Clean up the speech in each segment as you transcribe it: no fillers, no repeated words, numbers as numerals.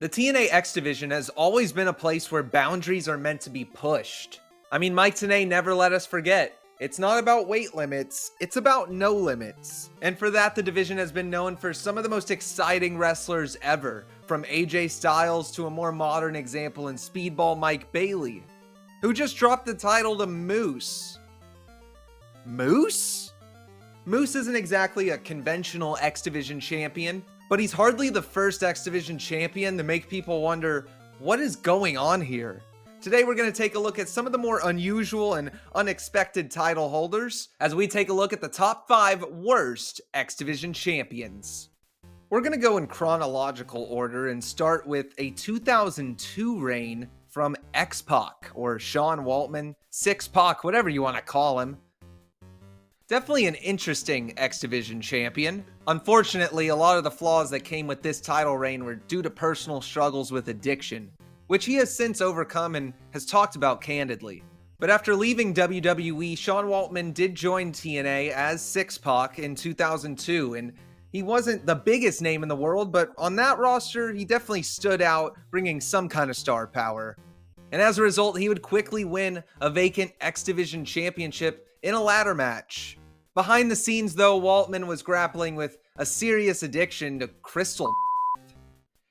The TNA X-Division has always been a place where boundaries are meant to be pushed. I mean, Mike Tenay never let us forget. It's not about weight limits, it's about no limits. And for that, the division has been known for some of the most exciting wrestlers ever, from AJ Styles to a more modern example in Speedball Mike Bailey, who just dropped the title to Moose. Moose? Moose isn't exactly a conventional X-Division champion, but he's hardly the first X-Division champion to make people wonder, what is going on here? Today we're going to take a look at some of the more unusual and unexpected title holders as we take a look at the top 5 worst X-Division champions. We're going to go in chronological order and start with a 2002 reign from X-Pac, or Sean Waltman, Syxx-Pac, whatever you want to call him. Definitely an interesting X-Division champion. Unfortunately, a lot of the flaws that came with this title reign were due to personal struggles with addiction, which he has since overcome and has talked about candidly. But after leaving WWE, Sean Waltman did join TNA as Syxx-Pac in 2002, and he wasn't the biggest name in the world, but on that roster, he definitely stood out, bringing some kind of star power. And as a result, he would quickly win a vacant X-Division championship in a ladder match. Behind the scenes, though, Waltman was grappling with a serious addiction to crystal.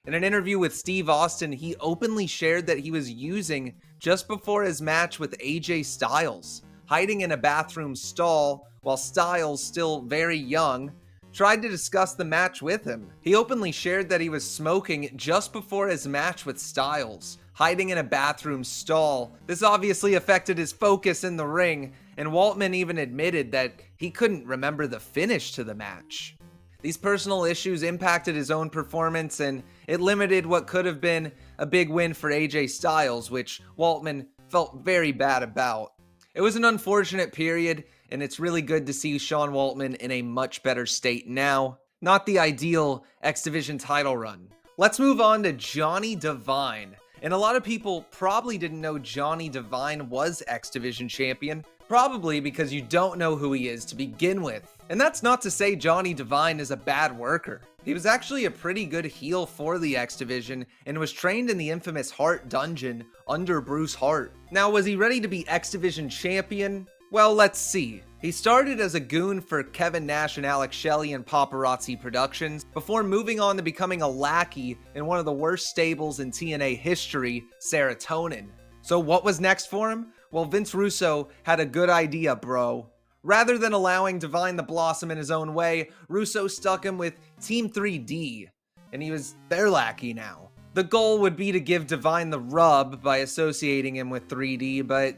In an interview with Steve Austin, he openly shared that he was using just before his match with AJ Styles, hiding in a bathroom stall while Styles, still very young, tried to discuss the match with him. He openly shared that he was smoking just before his match with Styles, hiding in a bathroom stall. This obviously affected his focus in the ring, and Waltman even admitted that he couldn't remember the finish to the match. These personal issues impacted his own performance, and it limited what could have been a big win for AJ Styles, which Waltman felt very bad about. It was an unfortunate period, and it's really good to see Sean Waltman in a much better state now. Not the ideal X-Division title run. Let's move on to Johnny Devine. And a lot of people probably didn't know Johnny Devine was X-Division champion, probably because you don't know who he is to begin with. And that's not to say Johnny Devine is a bad worker. He was actually a pretty good heel for the X-Division and was trained in the infamous Hart Dungeon under Bruce Hart. Now, was he ready to be X-Division champion? Well, let's see. He started as a goon for Kevin Nash and Alex Shelley in Paparazzi Productions before moving on to becoming a lackey in one of the worst stables in TNA history, Serotonin. So what was next for him? Well, Vince Russo had a good idea, bro. Rather than allowing Devine to blossom in his own way, Russo stuck him with Team 3D, and he was their lackey now. The goal would be to give Devine the rub by associating him with 3D, but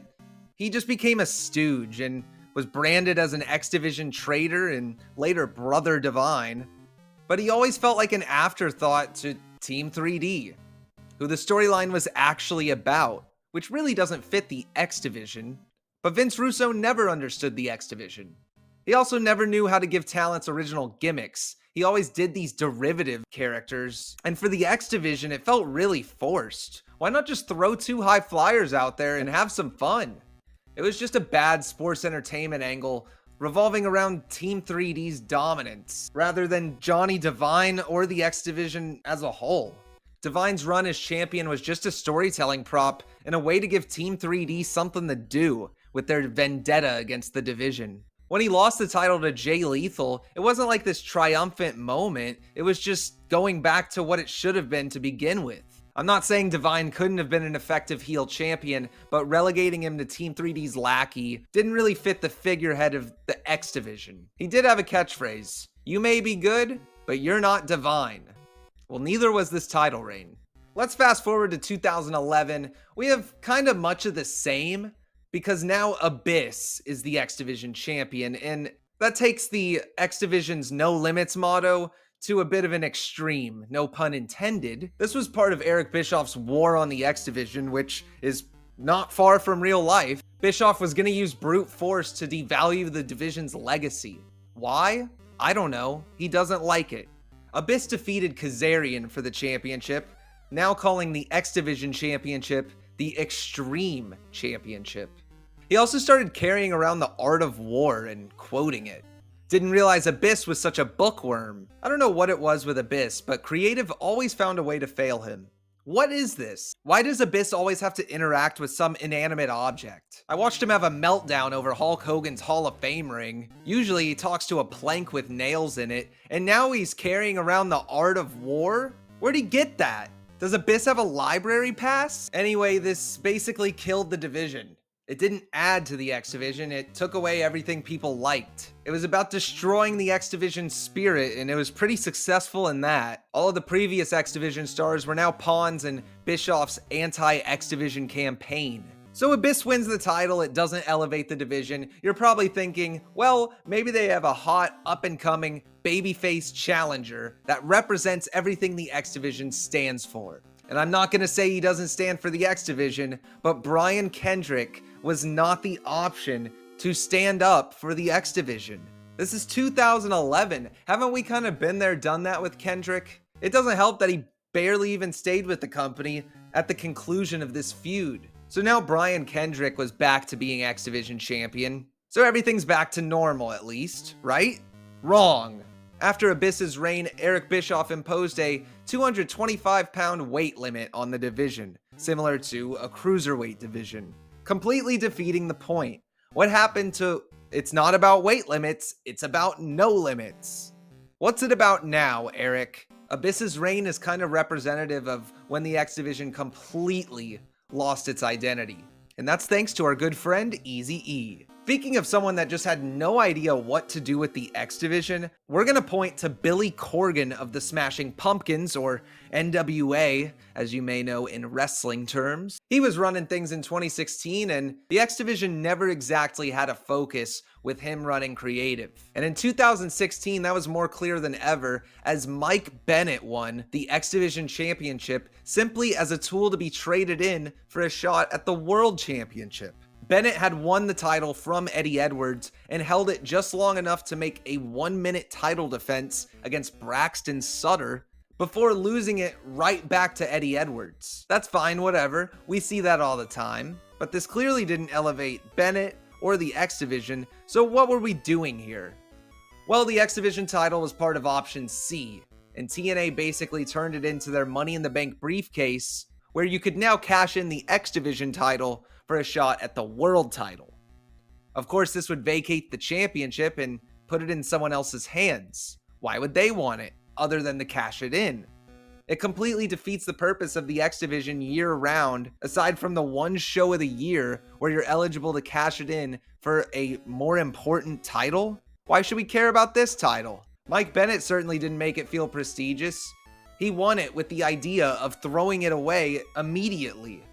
he just became a stooge and was branded as an X-Division traitor and later Brother Devine. But he always felt like an afterthought to Team 3D, who the storyline was actually about, which really doesn't fit the X-Division. But Vince Russo never understood the X-Division. He also never knew how to give talents original gimmicks. He always did these derivative characters. And for the X-Division, it felt really forced. Why not just throw 2 high flyers out there and have some fun? It was just a bad sports entertainment angle revolving around Team 3D's dominance, rather than Johnny Devine or the X-Division as a whole. Devine's run as champion was just a storytelling prop and a way to give Team 3D something to do with their vendetta against the division. When he lost the title to Jay Lethal, it wasn't like this triumphant moment, it was just going back to what it should have been to begin with. I'm not saying Devine couldn't have been an effective heel champion, but relegating him to Team 3D's lackey didn't really fit the figurehead of the X-Division. He did have a catchphrase, "You may be good, but you're not Devine." Well, neither was this title reign. Let's fast forward to 2011. We have kind of much of the same, because now Abyss is the X-Division champion, and that takes the X-Division's no limits motto to a bit of an extreme, no pun intended. This was part of Eric Bischoff's war on the X-Division, which is not far from real life. Bischoff was going to use brute force to devalue the division's legacy. Why? I don't know. He doesn't like it. Abyss defeated Kazarian for the championship, now calling the X-Division championship the Extreme Championship. He also started carrying around the Art of War and quoting it. Didn't realize Abyss was such a bookworm. I don't know what it was with Abyss, but creative always found a way to fail him. What is this? Why does Abyss always have to interact with some inanimate object? I watched him have a meltdown over Hulk Hogan's Hall of Fame ring. Usually he talks to a plank with nails in it, and now he's carrying around the Art of War? Where'd he get that? Does Abyss have a library pass? Anyway, this basically killed the division. It didn't add to the X-Division, it took away everything people liked. It was about destroying the X-Division spirit, and it was pretty successful in that. All of the previous X-Division stars were now pawns in Bischoff's anti-X-Division campaign. So Abyss wins the title, it doesn't elevate the division. You're probably thinking, well, maybe they have a hot, up-and-coming, babyface challenger that represents everything the X-Division stands for. And I'm not gonna say he doesn't stand for the X-Division, but Brian Kendrick was not the option to stand up for the X-Division. This is 2011. Haven't we kind of been there, done that with Kendrick? It doesn't help that he barely even stayed with the company at the conclusion of this feud. So now Brian Kendrick was back to being X-Division champion. So everything's back to normal at least, right? Wrong. After Abyss's reign, Eric Bischoff imposed a 225-pound weight limit on the division, similar to a cruiserweight division, completely defeating the point. What happened to, it's not about weight limits, it's about no limits. What's it about now, Eric? Abyss's reign is kind of representative of when the X-Division completely lost its identity. And that's thanks to our good friend, Eazy-E. Speaking of someone that just had no idea what to do with the X-Division, we're gonna point to Billy Corgan of the Smashing Pumpkins, or NWA, as you may know in wrestling terms. He was running things in 2016, and the X-Division never exactly had a focus with him running creative. And in 2016, that was more clear than ever, as Mike Bennett won the X-Division Championship simply as a tool to be traded in for a shot at the World Championship. Bennett had won the title from Eddie Edwards and held it just long enough to make a 1-minute title defense against Braxton Sutter before losing it right back to Eddie Edwards. That's fine, whatever. We see that all the time. But this clearly didn't elevate Bennett or the X-Division, so what were we doing here? Well, the X-Division title was part of Option C, and TNA basically turned it into their Money in the Bank briefcase, where you could now cash in the X-Division title for a shot at the world title. Of course, this would vacate the championship and put it in someone else's hands. Why would they want it, other than to cash it in? It completely defeats the purpose of the X-Division year-round, aside from the one show of the year where you're eligible to cash it in for a more important title. Why should we care about this title? Mike Bennett certainly didn't make it feel prestigious. He won it with the idea of throwing it away immediately.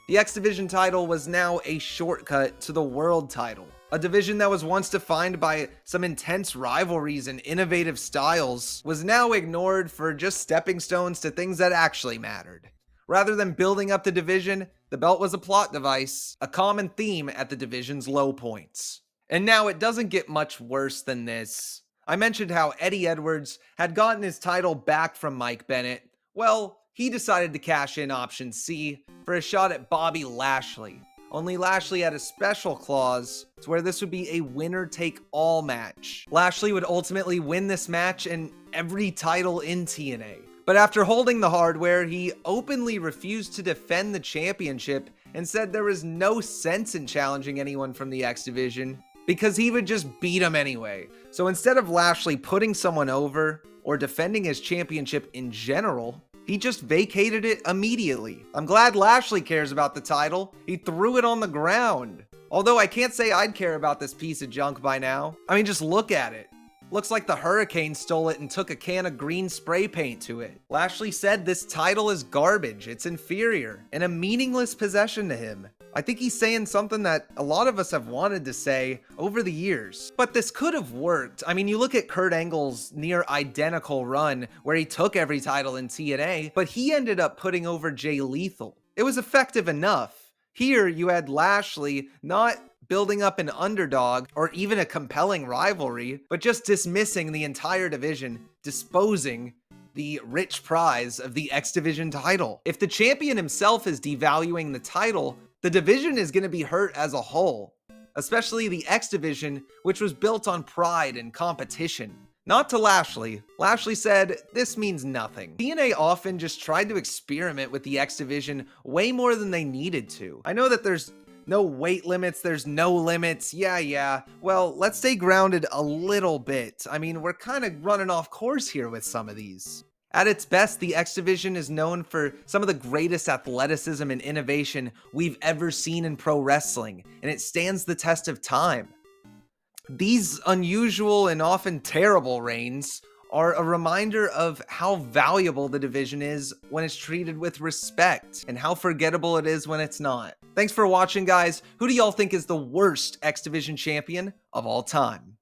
The X-Division title was now a shortcut to the world title. A division that was once defined by some intense rivalries and innovative styles was now ignored for just stepping stones to things that actually mattered. Rather than building up the division, the belt was a plot device, a common theme at the division's low points. And now it doesn't get much worse than this. I mentioned how Eddie Edwards had gotten his title back from Mike Bennett. Well, he decided to cash in Option C for a shot at Bobby Lashley. Only Lashley had a special clause to where this would be a winner-take-all match. Lashley would ultimately win this match and every title in TNA. But after holding the hardware, he openly refused to defend the championship and said there was no sense in challenging anyone from the X-Division because he would just beat him anyway. So instead of Lashley putting someone over or defending his championship in general, he just vacated it immediately. I'm glad Lashley cares about the title. He threw it on the ground. Although I can't say I'd care about this piece of junk by now. I mean, just look at it. Looks like the Hurricane stole it and took a can of green spray paint to it. Lashley said this title is garbage, it's inferior, and a meaningless possession to him. I think he's saying something that a lot of us have wanted to say over the years. But this could have worked. I mean, you look at Kurt Angle's near identical run where he took every title in TNA, but he ended up putting over Jay Lethal. It was effective enough. Here, you had Lashley not building up an underdog or even a compelling rivalry, but just dismissing the entire division, disposing the rich prize of the X-Division title. If the champion himself is devaluing the title, the division is going to be hurt as a whole, especially the X-Division, which was built on pride and competition, Not to Lashley. Lashley said, "This means nothing." TNA often just tried to experiment with the X Division way more than they needed to. I know that there's no weight limits, there's no limits, yeah. Well, let's stay grounded a little bit. I mean, we're kind of running off course here with some of these. At its best, the X Division is known for some of the greatest athleticism and innovation we've ever seen in pro wrestling, and it stands the test of time. These unusual and often terrible reigns are a reminder of how valuable the division is when it's treated with respect, and how forgettable it is when it's not. Thanks for watching, guys. Who do y'all think is the worst X Division champion of all time?